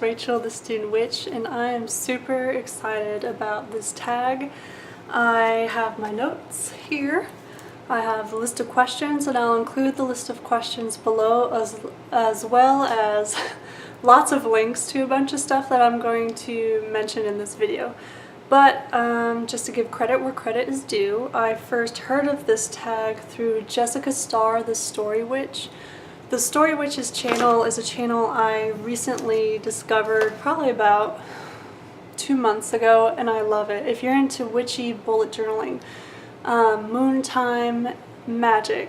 host, Rachel, the Student Witch, and I am super excited about this tag. I have my notes here. I have a list of questions, and I'll include the list of questions below as well as lots of links to a bunch of stuff that I'm going to mention in this video. But just to give credit where credit is due, I first heard of this tag through Jessica Starr, the StudentWitch. The StudentWitch's channel is a channel I recently discovered probably about 2 months ago, and I love it. If you're into witchy bullet journaling, MoonTimeMagic,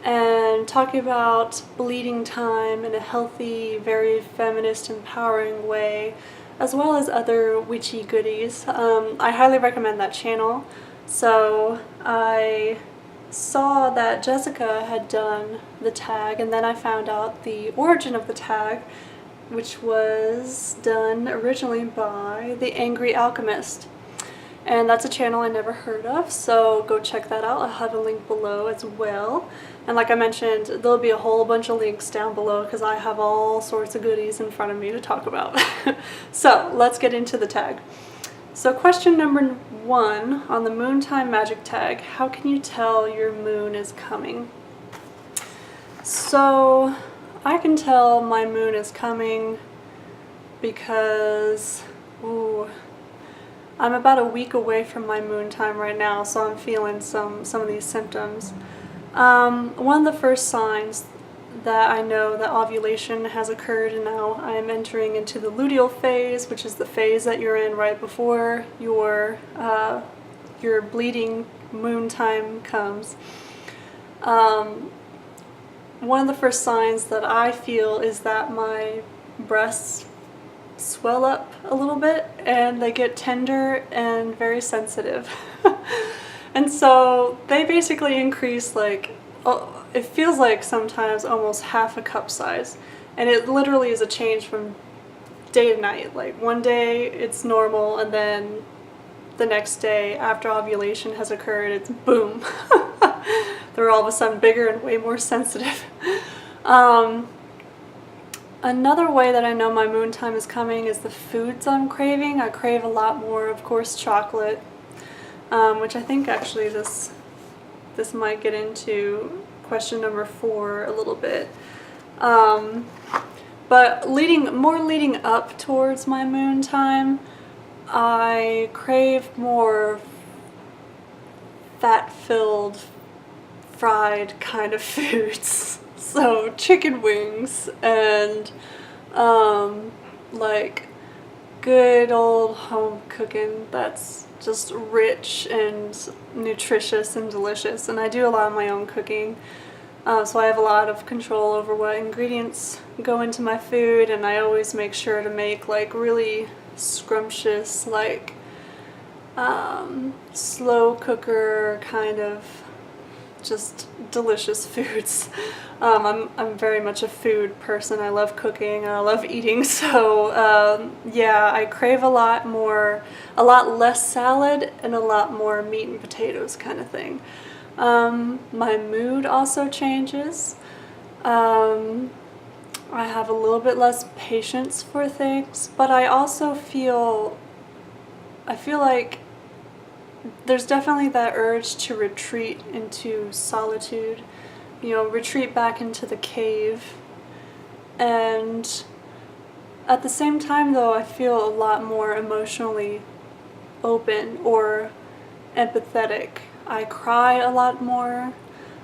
and talking about bleeding time in a healthy, very feminist, empowering way, as well as other witchy goodies. I highly recommend that channel. So I saw that Jessica had done the tag, and then I found out the origin of the tag, which was done originally by the Angry Alchemist. And that's a channel I never heard of, so go check that out. I'll have a link below as well. And like I mentioned, there'll be a whole bunch of links down below because I have all sorts of goodies in front of me to talk about. So let's get into the tag. So question number 1 on the MoonTimeMagic tag: how can you tell your moon is coming? So I can tell my moon is coming because, I'm about a week away from my moon time right now, so I'm feeling some of these symptoms. One of the first signs that I know that ovulation has occurred, and now I am entering into the luteal phase, which is the phase that you're in right before your bleeding moon time comes. One of the first signs that I feel is that my breasts swell up a little bit and they get tender and very sensitive. And so they basically increase, like, it feels like sometimes almost half a cup size, and it literally is a change from day to night. Like one day it's normal, and then the next day after ovulation has occurred, it's boom. They're all of a sudden bigger and way more sensitive. Another way that I know my moon time is coming is the foods I'm craving. I crave a lot more, of course, chocolate, which I think actually this might get into question number 4 a little bit. But leading up towards my moon time, I crave more fat-filled, fried kind of foods. So chicken wings and like good old home cooking that's just rich and nutritious and delicious. And I do a lot of my own cooking, so I have a lot of control over what ingredients go into my food, and I always make sure to make like really scrumptious, like slow cooker kind of just delicious foods. I'm very much a food person. I love cooking and I love eating, so yeah, I crave a lot less salad and a lot more meat and potatoes kind of thing. My mood also changes. I have a little bit less patience for things, but I also feel like there's definitely that urge to retreat into solitude, retreat back into the cave. And at the same time, though, I feel a lot more emotionally open or empathetic. I cry a lot more.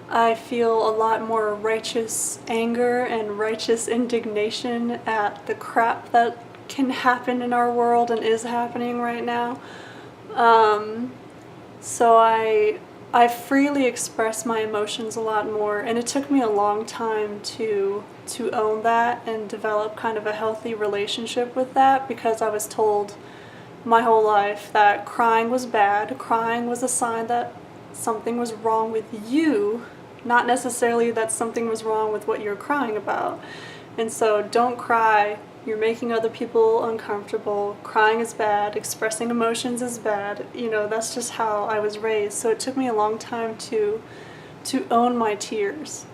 I feel a lot more righteous anger and righteous indignation at the crap that can happen in our world and is happening right now. So I freely express my emotions a lot more, and it took me a long time to own that and develop kind of a healthy relationship with that, because I was told my whole life that crying was bad. Crying was a sign that something was wrong with you, not necessarily that something was wrong with what you're crying about. And so don't cry. You're making other people uncomfortable. Crying is bad. Expressing emotions is bad. That's just how I was raised. So it took me a long time to own my tears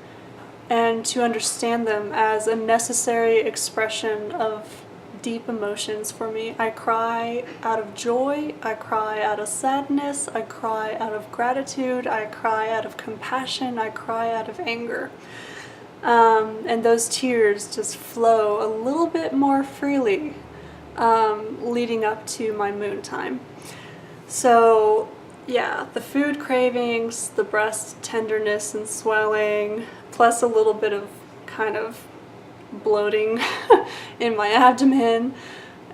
and to understand them as a necessary expression of deep emotions for me. I cry out of joy, I cry out of sadness, I cry out of gratitude, I cry out of compassion, I cry out of anger. And those tears just flow a little bit more freely leading up to my moon time. So yeah, the food cravings, the breast tenderness and swelling, plus a little bit of kind of bloating in my abdomen,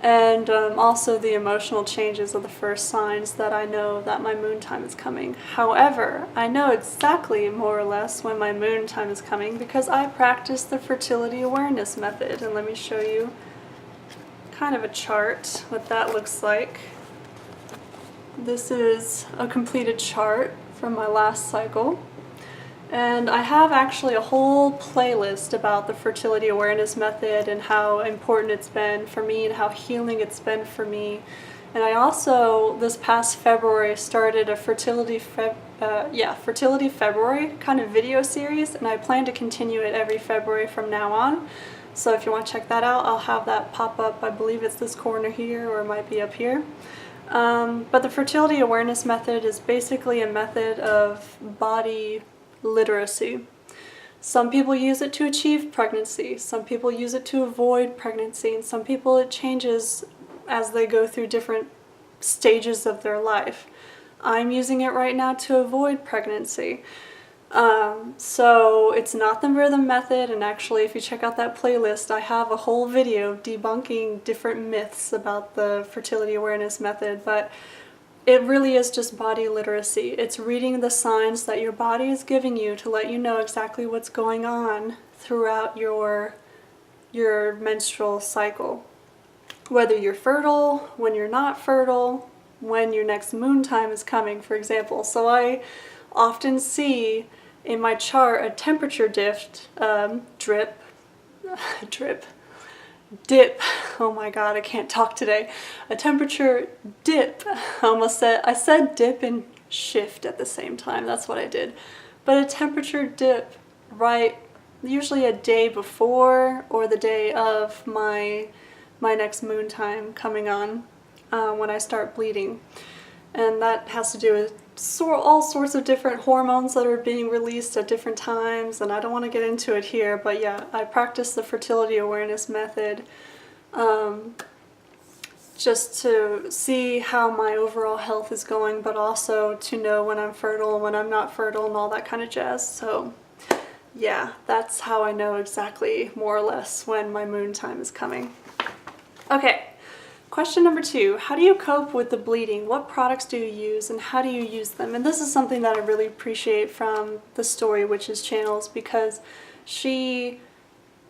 and also the emotional changes are the first signs that I know that my moon time is coming. However, I know exactly more or less when my moon time is coming because I practice the fertility awareness method, and let me show you kind of a chart what that looks like. This is a completed chart from my last cycle. And I have actually a whole playlist about the fertility awareness method and how important it's been for me and how healing it's been for me. And I also, this past February, started a Fertility February kind of video series, and I plan to continue it every February from now on. So if you want to check that out, I'll have that pop up. I believe it's this corner here, or it might be up here. But the fertility awareness method is basically a method of body literacy. Some people use it to achieve pregnancy, some people use it to avoid pregnancy, and some people it changes as they go through different stages of their life. I'm using it right now to avoid pregnancy. So it's not the rhythm method, and actually if you check out that playlist, I have a whole video debunking different myths about the fertility awareness method, but it really is just body literacy. It's reading the signs that your body is giving you to let you know exactly what's going on throughout your menstrual cycle. Whether you're fertile, when you're not fertile, when your next moon time is coming, for example. So I often see in my chart a temperature dip. Oh my god, I can't talk today. A temperature dip. I said dip and shift at the same time. That's what I did. But a temperature dip, right, usually a day before or the day of my next moon time coming on, when I start bleeding. And that has to do with all sorts of different hormones that are being released at different times, and I don't want to get into it here, but yeah, I practice the fertility awareness method just to see how my overall health is going, but also to know when I'm fertile and when I'm not fertile and all that kind of jazz. So yeah, that's how I know exactly more or less when my moon time is coming. Okay. Question number 2, how do you cope with the bleeding? What products do you use and how do you use them? And this is something that I really appreciate from the StudentWitch's channels, because she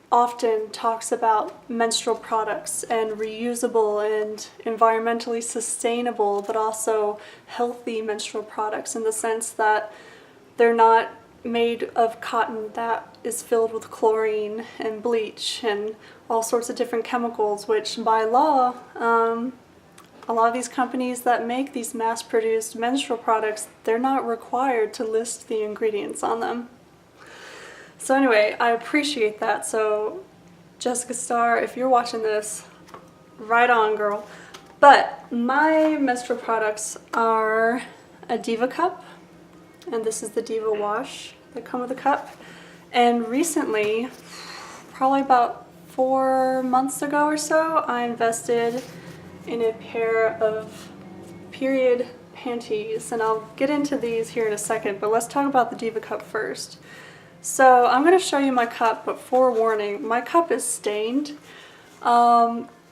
often talks about menstrual products and reusable and environmentally sustainable but also healthy menstrual products, in the sense that they're not made of cotton that is filled with chlorine and bleach and all sorts of different chemicals, which by law, a lot of these companies that make these mass-produced menstrual products, they're not required to list the ingredients on them. So anyway, I appreciate that. So Jessica Starr, if you're watching this, right on, girl. But my menstrual products are a DivaCup, and this is the Diva wash that come with a cup. And recently, probably about 4 months ago or so, I invested in a pair of period panties, and I'll get into these here in a second, but let's talk about the DivaCup first. So I'm going to show you my cup, but forewarning, my cup is stained.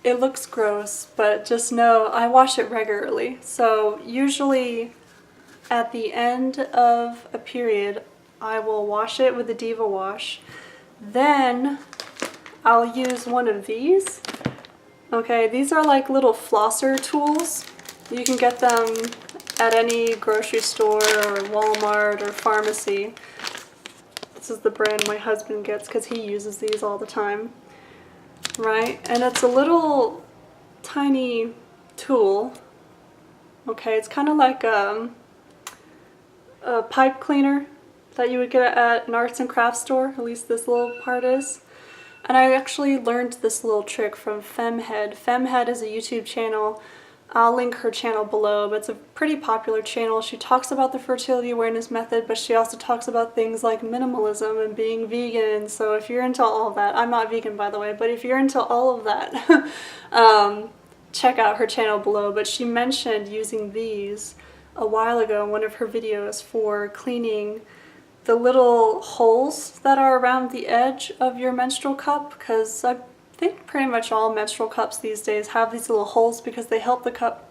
It looks gross, but just know I wash it regularly. So usually at the end of a period, I will wash it with the Diva wash. Then I'll use one of these. Okay, these are like little flosser tools. You can get them at any grocery store or Walmart or pharmacy. This is the brand my husband gets because he uses these all the time. Right? And it's a little tiny tool. Okay, it's kind of like a pipe cleaner that you would get at an arts and crafts store, at least this little part is. And I actually learned this little trick from FemmeHead. FemmeHead is a YouTube channel. I'll link her channel below, but it's a pretty popular channel. She talks about the fertility awareness method, but she also talks about things like minimalism and being vegan. So if you're into all of that, I'm not vegan by the way, but if you're into all of that, check out her channel below. But she mentioned using these a while ago in one of her videos for cleaning the little holes that are around the edge of your menstrual cup, because I think pretty much all menstrual cups these days have these little holes because they help the cup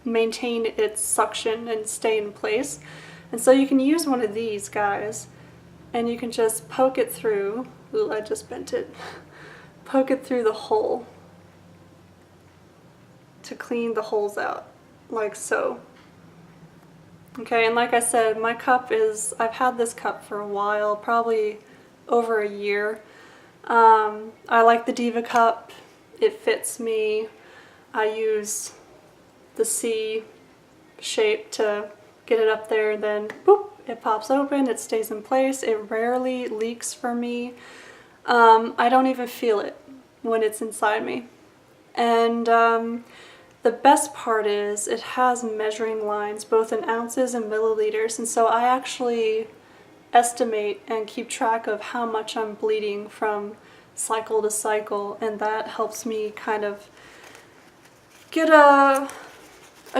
maintain its suction and stay in place. And so you can use one of these guys and you can just poke it through. Ooh, I just bent it. Poke it through the hole to clean the holes out, like so. Okay, and like I said, my cup is, I've had this cup for a while, probably over a year. I like the DivaCup, it fits me. I use the C shape to get it up there, and then boop, it pops open, it stays in place, it rarely leaks for me. I don't even feel it when it's inside me. And the best part is it has measuring lines both in ounces and milliliters, and so I actually estimate and keep track of how much I'm bleeding from cycle to cycle, and that helps me kind of get a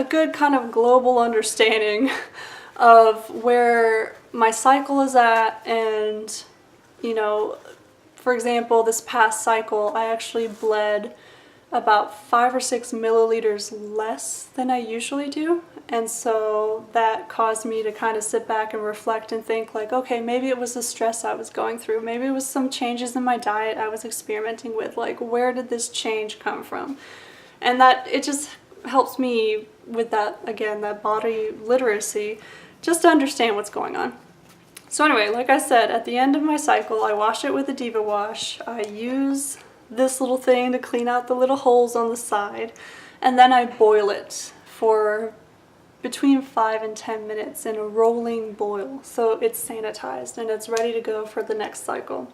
good kind of global understanding of where my cycle is at. And you know, for example, this past cycle I actually bled about 5 or 6 milliliters less than I usually do, and so that caused me to kind of sit back and reflect and think like, okay, maybe it was the stress I was going through, maybe it was some changes in my diet I was experimenting with, like where did this change come from? And that it just helps me with that, again, that body literacy, just to understand what's going on. So anyway, like I said, at the end of my cycle I wash it with a Diva wash. I use this little thing to clean out the little holes on the side, and then I boil it for between 5 and 10 minutes in a rolling boil, so it's sanitized and it's ready to go for the next cycle.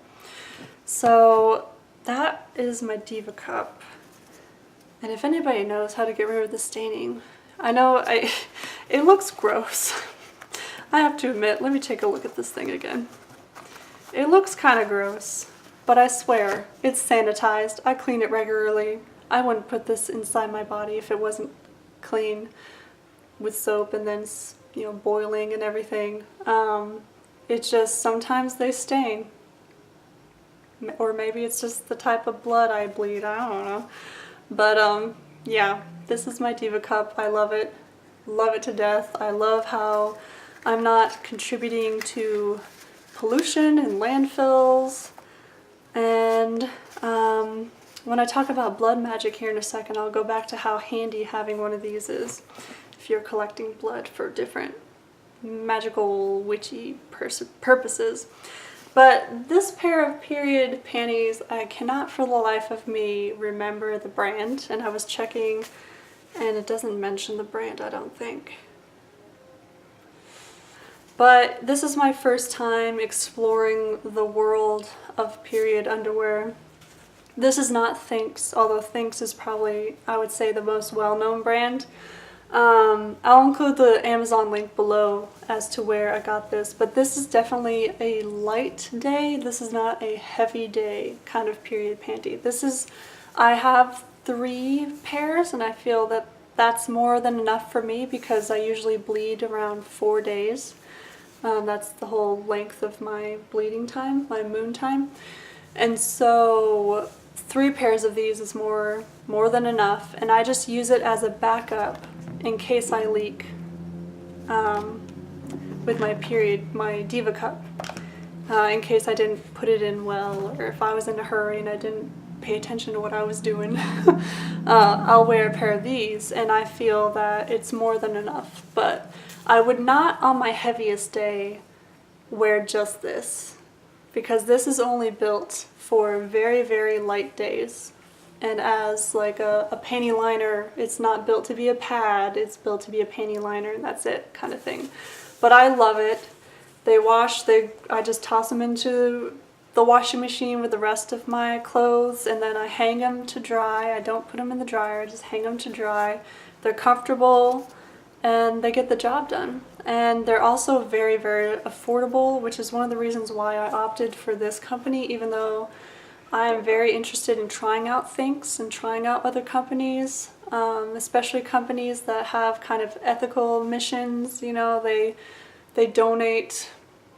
So that is my DivaCup, and if anybody knows how to get rid of the staining, I know it looks gross. I have to admit, let me take a look at this thing again. It looks kind of gross. But I swear, it's sanitized. I clean it regularly. I wouldn't put this inside my body if it wasn't clean with soap and then, you know, boiling and everything. It's just sometimes they stain. Or maybe it's just the type of blood I bleed. I don't know. But yeah, this is my DivaCup. I love it. Love it to death. I love how I'm not contributing to pollution and landfills. And when I talk about blood magic here in a second, I'll go back to how handy having one of these is if you're collecting blood for different magical, witchy purposes. But this pair of period panties, I cannot for the life of me remember the brand, and I was checking and it doesn't mention the brand, I don't think. But this is my first time exploring the world of period underwear. This is not Thinx, although Thinx is probably, I would say, the most well-known brand. I'll include the Amazon link below as to where I got this, but this is definitely a light day. This is not a heavy day kind of period panty. This is, I have 3 pairs and I feel that that's more than enough for me because I usually bleed around 4 days. That's the whole length of my bleeding time, my moon time. And so 3 pairs of these is more than enough, and I just use it as a backup in case I leak with my period, my DivaCup, in case I didn't put it in well, or if I was in a hurry and I didn't pay attention to what I was doing. I'll wear a pair of these and I feel that it's more than enough, but I would not on my heaviest day wear just this, because this is only built for very, very light days. And as like a panty liner, it's not built to be a pad, it's built to be a panty liner and that's it kind of thing. But I love it. They wash, I just toss them into the washing machine with the rest of my clothes, and then I hang them to dry. I don't put them in the dryer, I just hang them to dry. They're comfortable and they get the job done. And they're also very, very affordable, which is one of the reasons why I opted for this company, even though I am very interested in trying out things and trying out other companies, especially companies that have kind of ethical missions. You know, they donate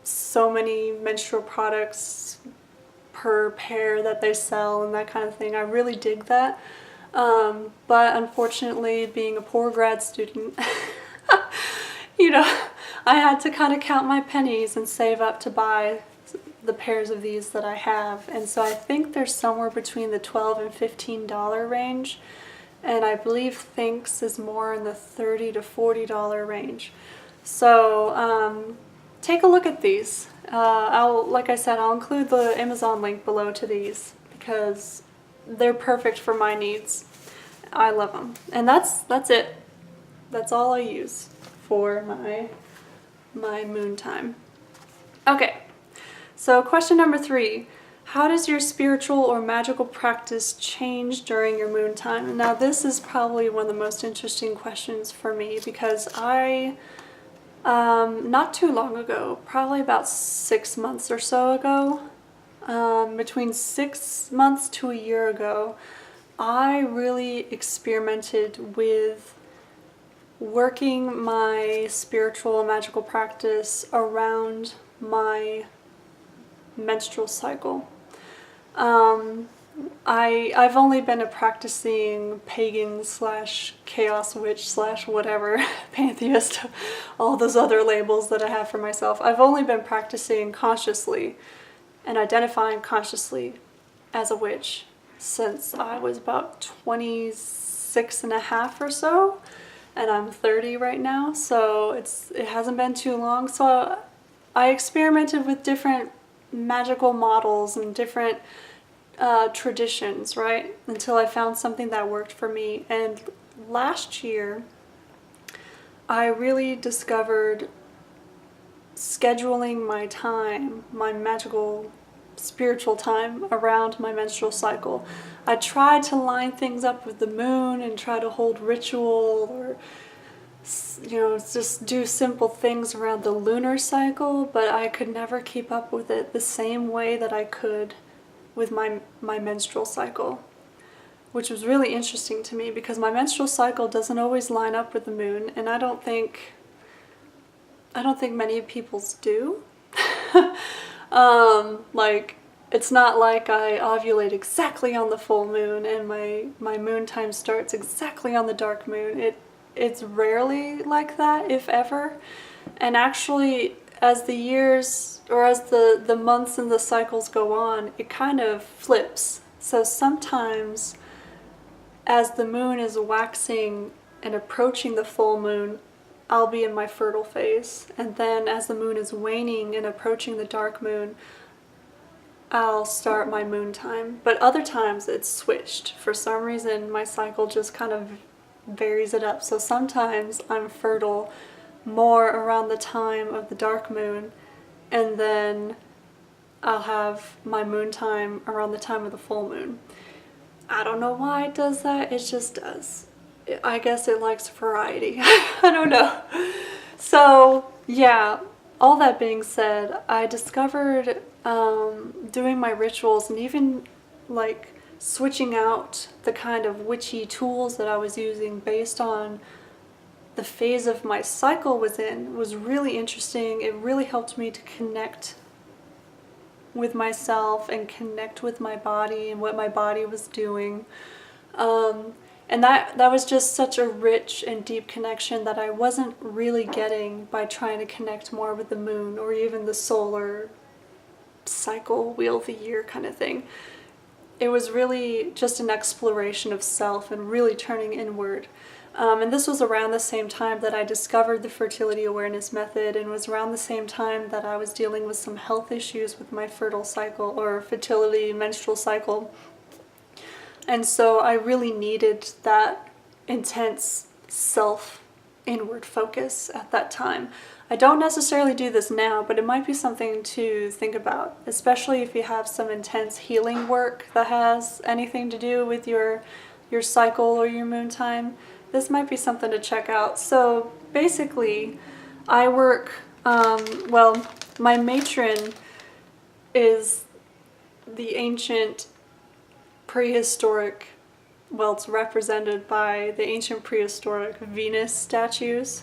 so many menstrual products per pair that they sell and that kind of thing. I really dig that. But unfortunately, being a poor grad student, you know, I had to kind of count my pennies and save up to buy the pairs of these that I have. And so I think they're somewhere between the $12 and $15 range. And I believe Thinx is more in the $30 to $40 range. So take a look at these. Like I said, I'll include the Amazon link below to these because they're perfect for my needs. I love them. And that's it. That's all I use for my moon time. Okay, so question number 3. How does your spiritual or magical practice change during your moon time? Now this is probably one of the most interesting questions for me because I, not too long ago, probably about 6 months or so ago, between 6 months to a year ago, I really experimented with working my spiritual and magical practice around my menstrual cycle. I've only been a practicing pagan / chaos witch / whatever, pantheist, all those other labels that I have for myself. I've only been practicing consciously and identifying consciously as a witch since I was about 26 and a half or so, and I'm 30 right now, so it hasn't been too long. So I experimented with different magical models and different traditions, right, until I found something that worked for me. And last year I really discovered scheduling my time, my magical spiritual time, around my menstrual cycle. I tried to line things up with the moon and try to hold ritual, or just do simple things around the lunar cycle, but I could never keep up with it the same way that I could with my menstrual cycle, which was really interesting to me because my menstrual cycle doesn't always line up with the moon, and I don't think many people's do. Like, it's not like I ovulate exactly on the full moon and my moon time starts exactly on the dark moon. It's rarely like that, if ever. And actually, as the years, or as the months and the cycles go on, it kind of flips. So sometimes, as the moon is waxing and approaching the full moon, I'll be in my fertile phase. And then as the moon is waning and approaching the dark moon, I'll start my moon time. But other times it's switched. For some reason, my cycle just kind of varies it up. So sometimes I'm fertile more around the time of the dark moon, and then I'll have my moon time around the time of the full moon. I don't know why it does that, it just does. I guess it likes variety. I don't know. So yeah, all that being said, I discovered doing my rituals and even like switching out the kind of witchy tools that I was using based on the phase of my cycle was in was really interesting. It really helped me to connect with myself and connect with my body and what my body was doing. And that was just such a rich and deep connection that I wasn't really getting by trying to connect more with the moon or even the solar cycle, wheel of the year kind of thing. It was really just an exploration of self and really turning inward. And this was around the same time that I discovered the fertility awareness method, and was around the same time that I was dealing with some health issues with my fertile cycle or fertility menstrual cycle. And so I really needed that intense self inward focus at that time. I don't necessarily do this now, but it might be something to think about, especially if you have some intense healing work that has anything to do with your cycle or your moon time. This might be something to check out. So basically, I work, well, my matron is the ancient prehistoric, well, it's represented by the ancient prehistoric Venus statues.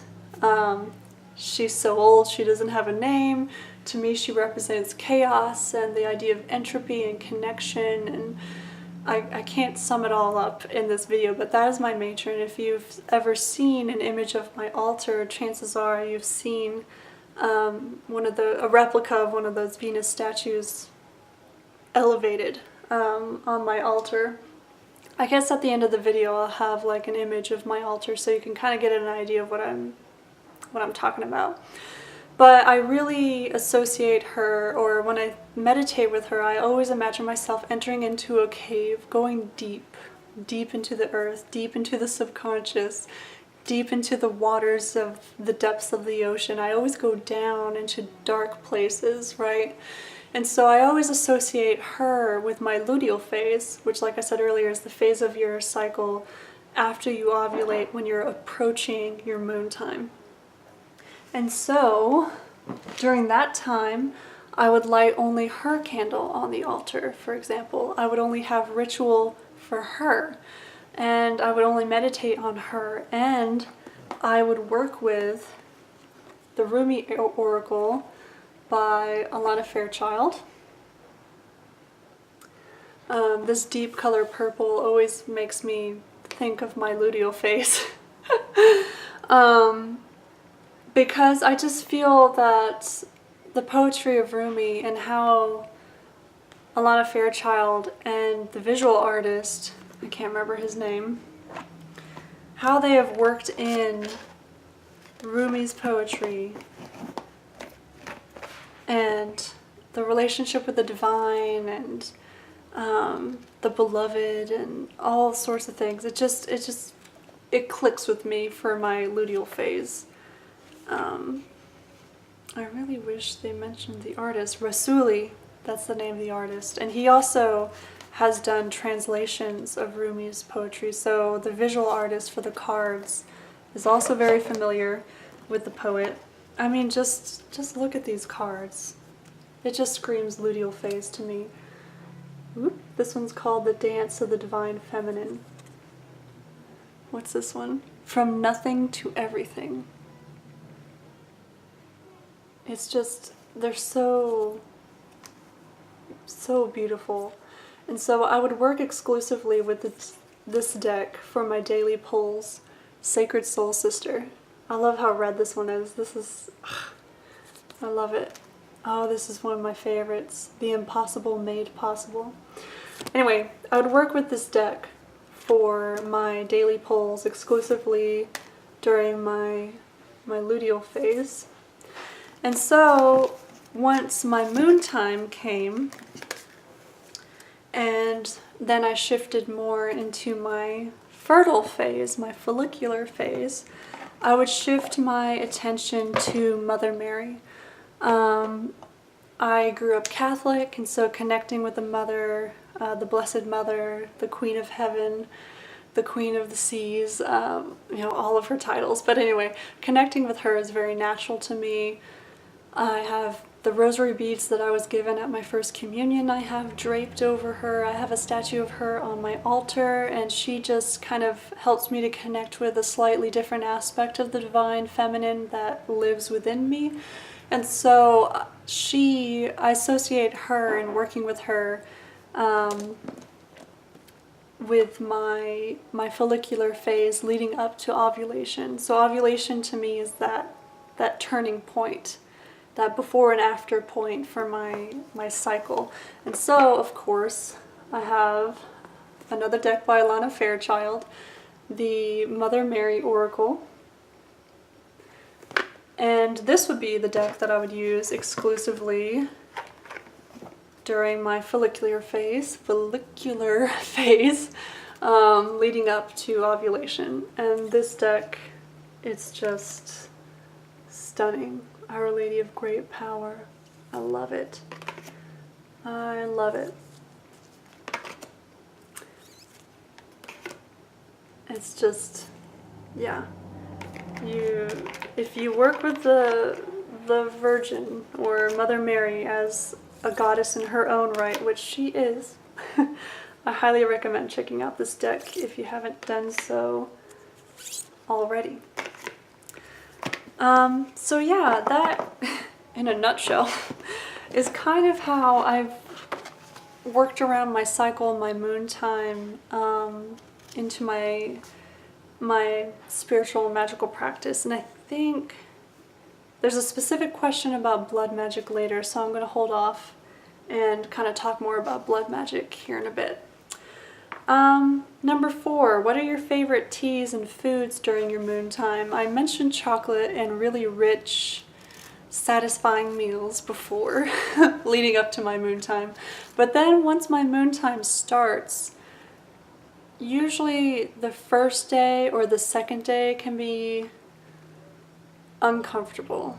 She's so old, she doesn't have a name. To me, she represents chaos and the idea of entropy and connection, and I can't sum it all up in this video, but that is my matron. If you've ever seen an image of my altar, chances are you've seen a replica of one of those Venus statues elevated on my altar. I guess at the end of the video I'll have like an image of my altar so you can kind of get an idea of what I'm talking about. But I really associate her, or when I meditate with her, I always imagine myself entering into a cave, going deep, deep into the earth, deep into the subconscious, deep into the waters of the depths of the ocean. I always go down into dark places, right? And so I always associate her with my luteal phase, which, like I said earlier, is the phase of your cycle after you ovulate when you're approaching your moon time. And so during that time, I would light only her candle on the altar, for example. I would only have ritual for her, and I would only meditate on her, and I would work with the Rumi Oracle by Alana Fairchild. This deep color purple always makes me think of my luteal phase. Because I just feel that the poetry of Rumi and how Alana Fairchild and the visual artist, I can't remember his name, how they have worked in Rumi's poetry and the relationship with the divine and the beloved and all sorts of things. It clicks with me for my luteal phase. I really wish they mentioned the artist. Rasuli, that's the name of the artist. And he also has done translations of Rumi's poetry. So the visual artist for the cards is also very familiar with the poet. I mean, just look at these cards. It just screams luteal phase to me. Oop, this one's called The Dance of the Divine Feminine. What's this one? From Nothing to Everything. It's just, they're so beautiful. And so I would work exclusively with this deck for my daily pulls. Sacred Soul Sister. I love how red this one is. I love it. Oh, this is one of my favorites. The Impossible Made Possible. Anyway, I would work with this deck for my daily pulls exclusively during my luteal phase. And so once my moon time came, and then I shifted more into my fertile phase, my follicular phase, I would shift my attention to Mother Mary. I grew up Catholic, and so connecting with the Mother, the Blessed Mother, the Queen of Heaven, the Queen of the Seas, all of her titles. But anyway, connecting with her is very natural to me. I have the rosary beads that I was given at my first communion I have draped over her. I have a statue of her on my altar, and she just kind of helps me to connect with a slightly different aspect of the divine feminine that lives within me. And so I associate her and working with her with my follicular phase leading up to ovulation. So ovulation to me is that turning point, that before and after point for my cycle. And so, of course, I have another deck by Alana Fairchild, the Mother Mary Oracle. And this would be the deck that I would use exclusively during my follicular phase, leading up to ovulation. And this deck, it's just stunning. Our Lady of Great Power. I love it. I love it. It's just, yeah. If you work with the Virgin or Mother Mary as a goddess in her own right, which she is, I highly recommend checking out this deck if you haven't done so already. So yeah, that, in a nutshell, is kind of how I've worked around my cycle, my moon time, into my spiritual magical practice. And I think there's a specific question about blood magic later, so I'm going to hold off and kind of talk more about blood magic here in a bit. Number 4, what are your favorite teas and foods during your moon time? I mentioned chocolate and really rich, satisfying meals before, leading up to my moon time. But then once my moon time starts, usually the first day or the second day can be uncomfortable.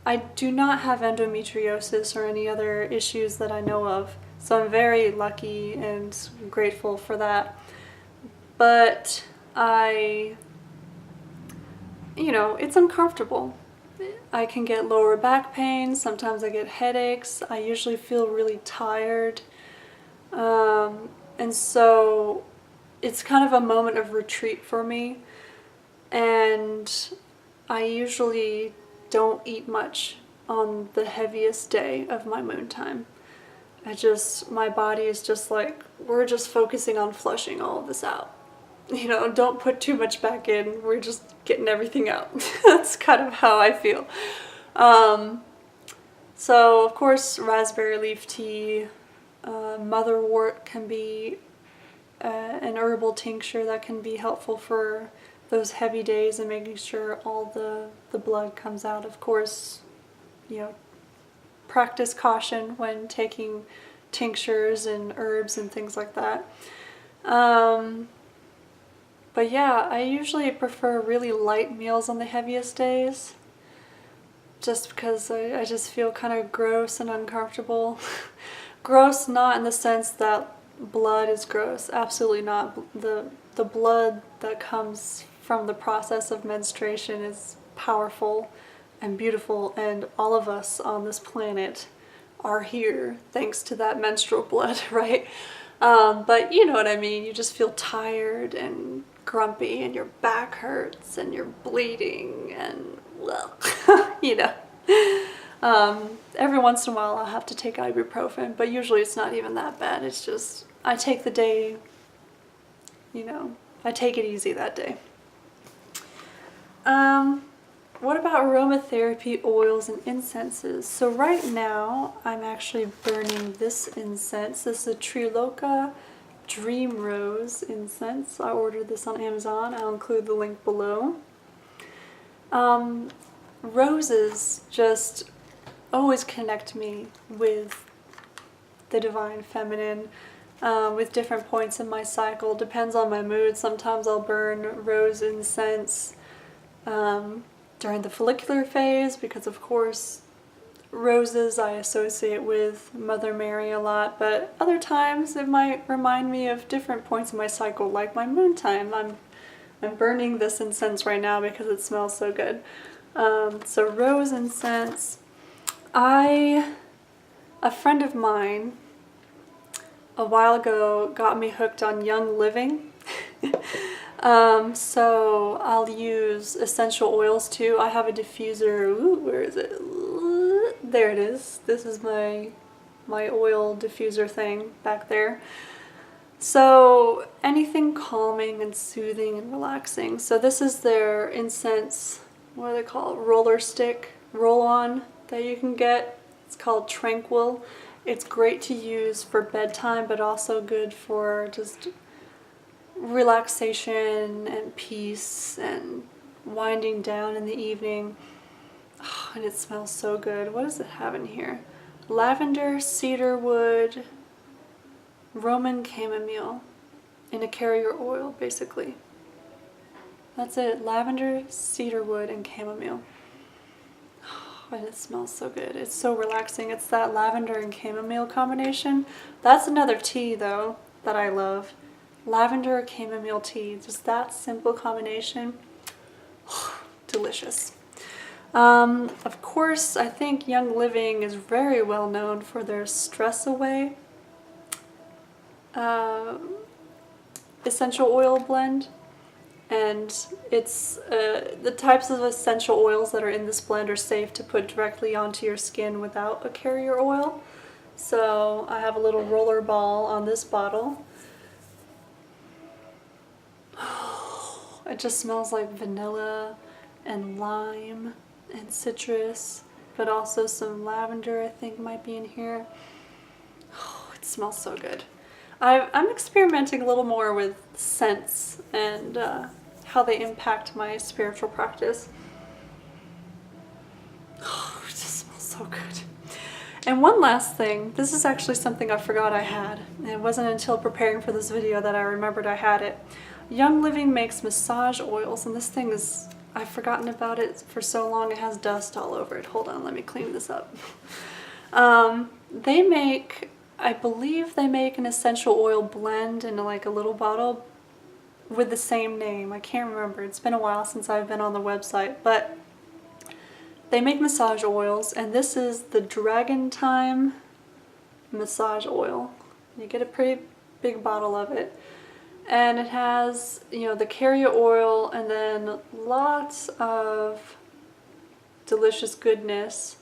I do not have endometriosis or any other issues that I know of, so I'm very lucky and grateful for that. But it's uncomfortable. I can get lower back pain, sometimes I get headaches, I usually feel really tired. And so it's kind of a moment of retreat for me, and I usually don't eat much on the heaviest day of my moon time. My body is just like, we're just focusing on flushing all of this out. Don't put too much back in, we're just getting everything out. That's kind of how I feel. So of course, raspberry leaf tea, motherwort can be an herbal tincture that can be helpful for those heavy days and making sure all the blood comes out. Of course, practice caution when taking tinctures and herbs and things like that. But yeah, I usually prefer really light meals on the heaviest days, just because I just feel kind of gross and uncomfortable. Gross not in the sense that blood is gross, absolutely not. The blood that comes from the process of menstruation is powerful and beautiful, and all of us on this planet are here thanks to that menstrual blood, right? But you know what I mean, you just feel tired and grumpy and your back hurts and you're bleeding and well, every once in a while I'll have to take ibuprofen, but usually it's not even that bad. It's just, I take the day, I take it easy that day. What about aromatherapy oils and incenses? So right now I'm actually burning this incense. This is a Triloka Dream Rose incense. I ordered this on Amazon. I'll include the link below. Roses just always connect me with the divine feminine, with different points in my cycle. Depends on my mood. Sometimes I'll burn rose incense during the follicular phase, because of course roses I associate with Mother Mary a lot, but other times it might remind me of different points in my cycle, like my moon time. I'm burning this incense right now because it smells so good. So rose incense. A friend of mine a while ago got me hooked on Young Living. So I'll use essential oils too. I have a diffuser. Ooh, where is it? There it is. This is my oil diffuser thing back there. So anything calming and soothing and relaxing. So this is their incense, what do they call it? Roller stick, roll-on that you can get. It's called Tranquil. It's great to use for bedtime, but also good for just relaxation and peace and winding down in the evening. Oh, and it smells so good. What does it have in here? Lavender, cedarwood, Roman chamomile in a carrier oil, basically. That's it. Lavender, cedarwood, and chamomile. And it smells so good. It's so relaxing. It's that lavender and chamomile combination. That's another tea though that I love. Lavender chamomile tea. Just that simple combination. Delicious. Of course, I think Young Living is very well known for their Stress Away essential oil blend. And it's the types of essential oils that are in this blend are safe to put directly onto your skin without a carrier oil. So I have a little roller ball on this bottle. It just smells like vanilla and lime and citrus, but also some lavender I think might be in here. Oh, it smells so good. I'm experimenting a little more with scents and how they impact my spiritual practice. Oh, it just smells so good. And one last thing, this is actually something I forgot I had. It wasn't until preparing for this video that I remembered I had it. Young Living makes massage oils, and this thing is, I've forgotten about it for so long, it has dust all over it. Hold on, let me clean this up. They make, I believe they make an essential oil blend in like a little bottle with the same name. I can't remember. It's been a while since I've been on the website, but they make massage oils, and this is the Dragon Time massage oil. You get a pretty big bottle of it, and it has, you know, the carrier oil and then lots of delicious goodness.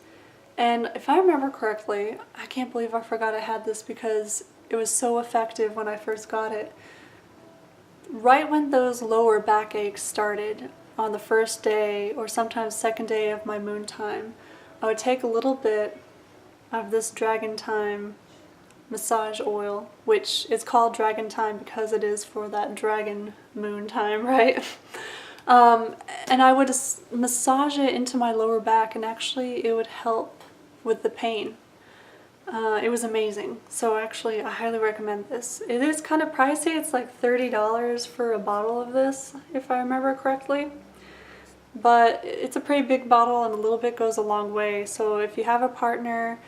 And if I remember correctly, I can't believe I forgot I had this because it was so effective when I first got it. Right when those lower back aches started, on the first day or sometimes second day of my moon time, I would take a little bit of this Dragon Time massage oil, which is called Dragon Time because it is for that dragon moon time, right? And I would massage it into my lower back, and actually it would help with the pain. It was amazing. So actually I highly recommend this. It is kind of pricey. It's like $30 for a bottle of this, if I remember correctly. But it's a pretty big bottle, and a little bit goes a long way. So if you have a partner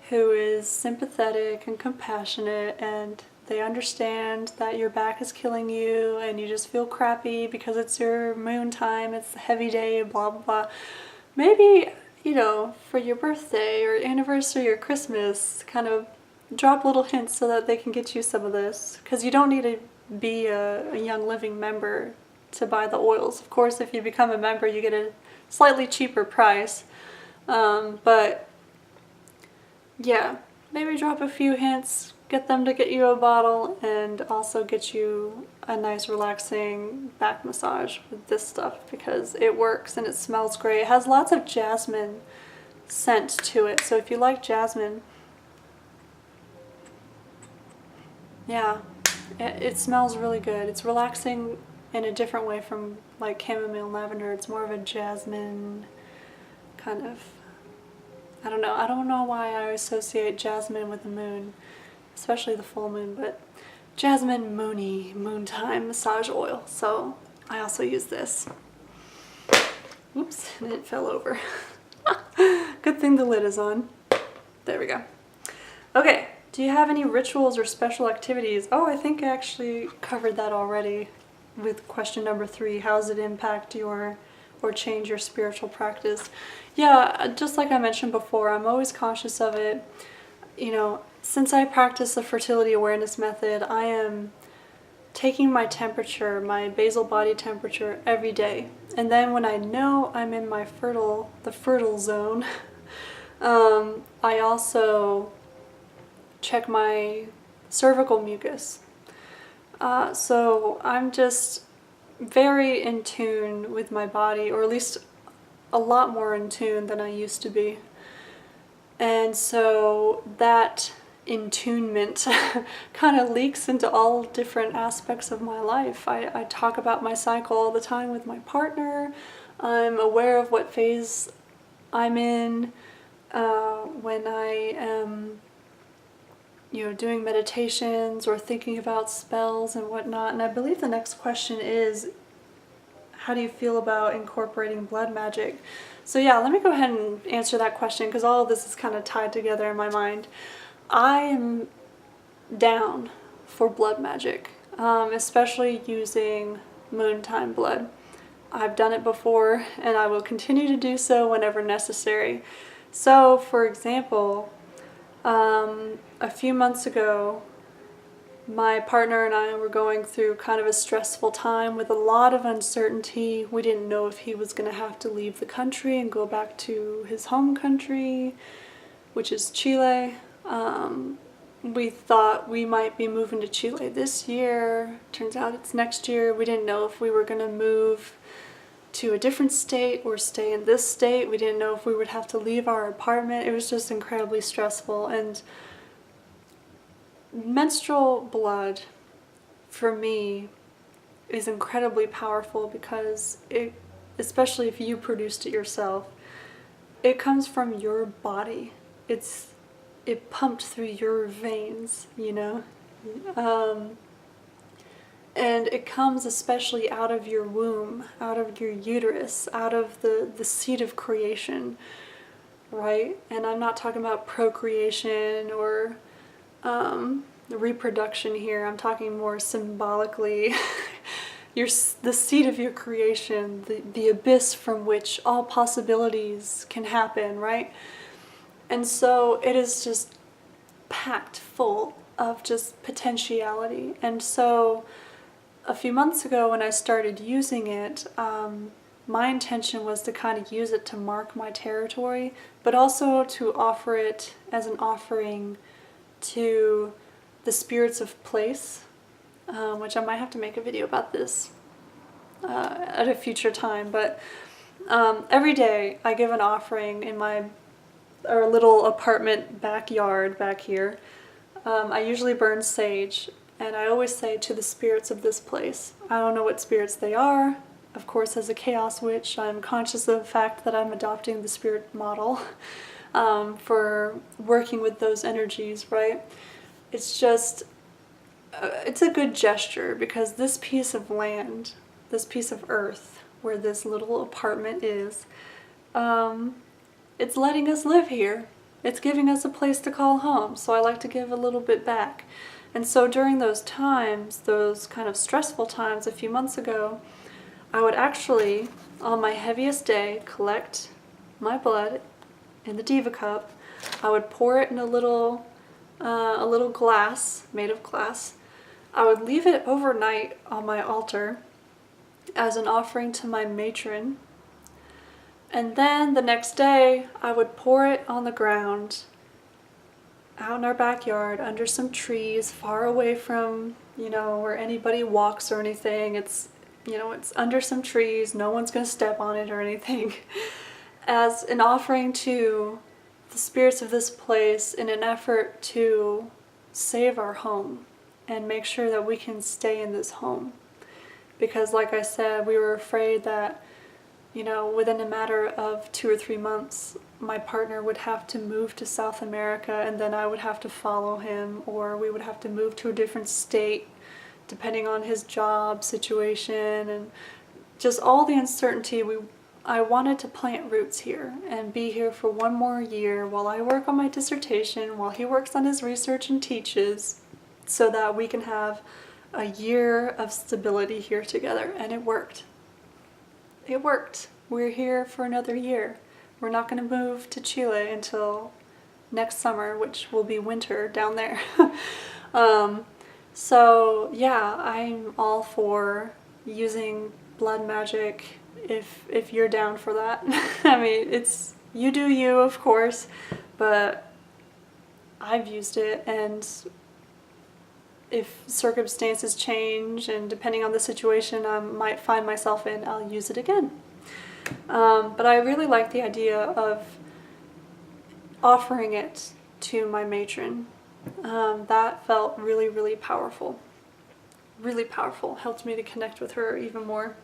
who is sympathetic and compassionate, and they understand that your back is killing you and you just feel crappy because it's your moon time, it's a heavy day, blah blah blah, maybe, you know, for your birthday or anniversary or Christmas, kind of drop little hints so that they can get you some of this. Because you don't need to be a Young Living member to buy the oils. Of course, if you become a member, you get a slightly cheaper price. But yeah, maybe drop a few hints, get them to get you a bottle, and also get you a nice relaxing back massage with this stuff because it works and it smells great. It has lots of jasmine scent to it, so if you like jasmine, yeah, it smells really good. It's relaxing in a different way from like chamomile and lavender. It's more of a jasmine kind of, I don't know why I associate jasmine with the moon, especially the full moon, but jasmine moony moon time massage oil. So I also use this. Oops, and it fell over. Good thing the lid is on. There we go. Okay, do you have any rituals or special activities? Oh, I think I actually covered that already with question number 3. How does it impact your or change your spiritual practice? Yeah, just like I mentioned before, I'm always conscious of it. You know, since I practice the fertility awareness method, I am taking my temperature, my basal body temperature, every day. And then when I know I'm in my the fertile zone, I also check my cervical mucus. So I'm just very in tune with my body, or at least a lot more in tune than I used to be. And so that in-tunement kind of leaks into all different aspects of my life. I talk about my cycle all the time with my partner. I'm aware of what phase I'm in when I am, you know, doing meditations or thinking about spells and whatnot. And I believe the next question is, how do you feel about incorporating blood magic? So yeah, let me go ahead and answer that question because all of this is kind of tied together in my mind. I am down for blood magic, especially using moontime blood. I've done it before and I will continue to do so whenever necessary. So for example, a few months ago, my partner and I were going through kind of a stressful time with a lot of uncertainty. We didn't know if he was going to have to leave the country and go back to his home country, which is Chile. We thought we might be moving to Chile this year. Turns out it's next year. We didn't know if we were going to move to a different state or stay in this state. We didn't know if we would have to leave our apartment. It was just incredibly stressful. And menstrual blood, for me, is incredibly powerful because it, especially if you produced it yourself, it comes from your body. It pumped through your veins, you know? And it comes especially out of your womb, out of your uterus, out of the seed of creation, right? And I'm not talking about procreation or reproduction here. I'm talking more symbolically. The seed of your creation, the abyss from which all possibilities can happen, right? And so it is just packed full of just potentiality. And so a few months ago when I started using it, my intention was to kind of use it to mark my territory, but also to offer it as an offering to the spirits of place, which I might have to make a video about this at a future time. But every day I give an offering in our little apartment backyard back here. I usually burn sage, and I always say to the spirits of this place. I don't know what spirits they are. Of course, as a chaos witch, I'm conscious of the fact that I'm adopting the spirit model for working with those energies, right? It's just, it's a good gesture because this piece of land, this piece of earth where this little apartment is, it's letting us live here. It's giving us a place to call home, so I like to give a little bit back. And so during those times, those kind of stressful times a few months ago, I would actually, on my heaviest day, collect my blood in the DivaCup. I would pour it in a little glass, made of glass. I would leave it overnight on my altar as an offering to my matron. And then the next day, I would pour it on the ground out in our backyard under some trees far away from, you know, where anybody walks or anything. It's, you know, it's under some trees. No one's going to step on it or anything. As an offering to the spirits of this place in an effort to save our home and make sure that we can stay in this home. Because like I said, we were afraid that, you know, within a matter of 2 or 3 months, my partner would have to move to South America and then I would have to follow him, or we would have to move to a different state depending on his job situation and just all the uncertainty. I wanted to plant roots here and be here for 1 more year while I work on my dissertation, while he works on his research and teaches, so that we can have a year of stability here together. And it worked. It worked. We're here for another year. We're not going to move to Chile until next summer, which will be winter down there. So yeah, I'm all for using blood magic if you're down for that. I mean, it's, you do you, of course, but I've used it, and if circumstances change and depending on the situation I might find myself in, I'll use it again. But I really like the idea of offering it to my matron. That felt really, really powerful. Really powerful. Helped me to connect with her even more.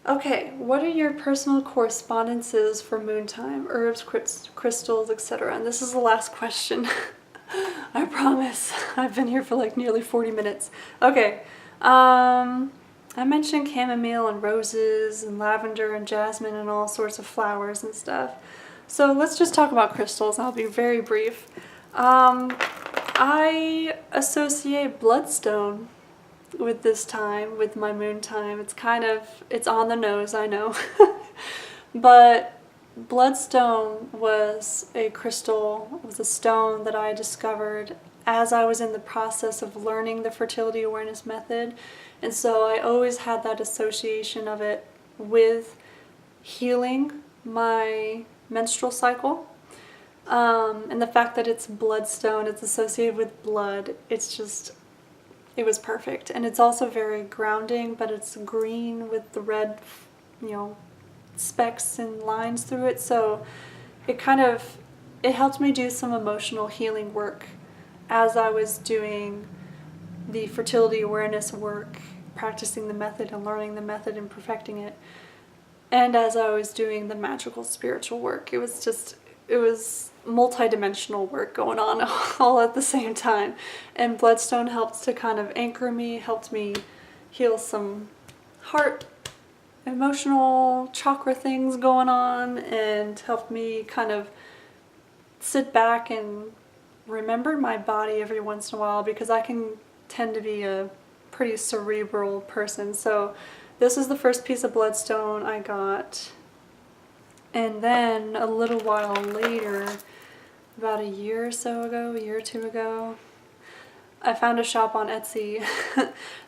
Okay, what are your personal correspondences for moontime? Herbs, crystals, etc. And this is the last question. I promise. I've been here for like nearly 40 minutes. Okay. I mentioned chamomile and roses and lavender and jasmine and all sorts of flowers and stuff. So let's just talk about crystals. I'll be very brief. I associate bloodstone with this time, with my moon time. It's on the nose, I know. But bloodstone was a crystal, was a stone that I discovered as I was in the process of learning the fertility awareness method. And so I always had that association of it with healing my menstrual cycle. And the fact that it's bloodstone, it's associated with blood, it was perfect. And it's also very grounding, but it's green with the red, specks and lines through it. So it helped me do some emotional healing work as I was doing the fertility awareness work, practicing the method and learning the method and perfecting it. And as I was doing the magical spiritual work, it was multi-dimensional work going on all at the same time. And bloodstone helped to kind of anchor me, helped me heal some heart, emotional chakra things going on, and helped me kind of sit back and remember my body every once in a while, because I can tend to be a pretty cerebral person. So this is the first piece of bloodstone I got. And then a little while later, about a year or two ago, I found a shop on Etsy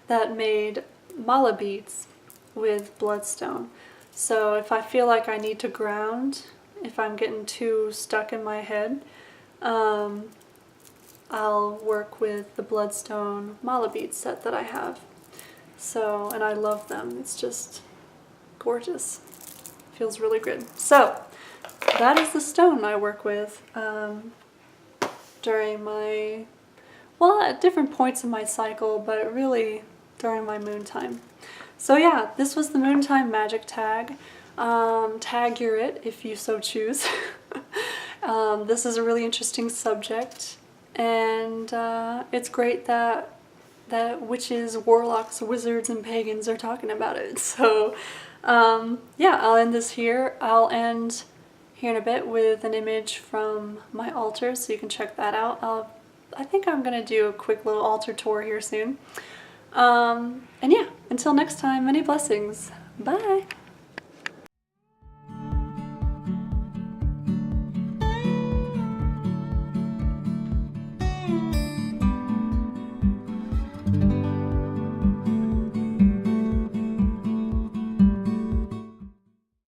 that made mala beads with bloodstone. So if I feel like I need to ground, if I'm getting too stuck in my head, I'll work with the bloodstone mala bead set that I have. So, and I love them. It's just gorgeous. Feels really good. So that is the stone I work with during my, at different points in my cycle, but really during my moon time. So yeah, this was the MoonTimeMagic tag. Tag your it if you so choose. This is a really interesting subject, and it's great that witches, warlocks, wizards, and pagans are talking about it. So yeah, I'll end this here. I'll end here in a bit with an image from my altar, so you can check that out. I think I'm gonna do a quick little altar tour here soon. And yeah, until next time, many blessings. Bye!